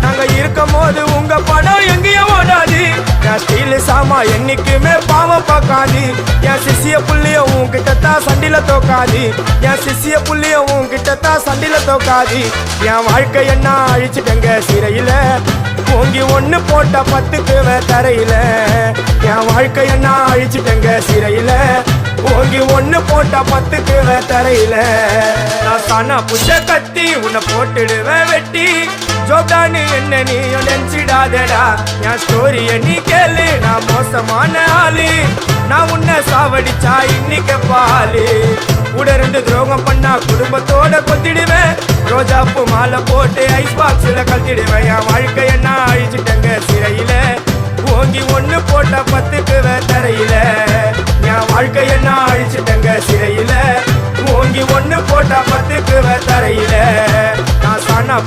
நாங்க இருக்கும் போது உங்க படம் எங்கேயும் ஓடாது. என் ஸ்டீல் சாமா என்னைக்குமே பாவம் பார்க்காது. என் சிசிய புள்ளிய உன்கிட்டத்தான் சண்டில தோக்காது. என் சிசிய புள்ளிய உன்கிட்டத்தான் சண்டில தோக்காது. என் வாழ்க்கை என்ன அழிச்சுட்டங்க சிறையில, ஓங்கி ஒண்ணு போட்ட 10க்கு தரையில. என் வாழ்க்கை என்ன அழிச்சுட்டங்க சிறையில, ஓங்கி ஒண்ணு போட்ட 10க்கு தரையில. நான் சானா புஷ கத்தி உன்னை போட்டுடுவேன் வெட்டி. ஜோப்டானு என்ன நீ நினைச்சிடாதடா, என் ஸ்டோரிய நீ கேளு. நான் மோசமான ஆளு, நான் உன்னை சாவடிச்சா இன்னைக்கு பாலு. கூட 2 துரோகம் பண்ணா குடும்பத்தோட கொத்திடுவேன். ரோஜாப்பு மாலை போட்டு ஐஸ் பாக்ஸ்ல கத்திடுவேன். என் வாழ்க்கை என்ன அழிச்சுட்டங்க சிறையில, ஓங்கி ஒண்ணு போட்ட 10க்கு தரையில. என் வாழ்க்கை என்ன அழிச்சுட்டங்க சிறையில, ஓங்கி ஒண்ணு போட்ட 10க்கு தரையில. நான் சானா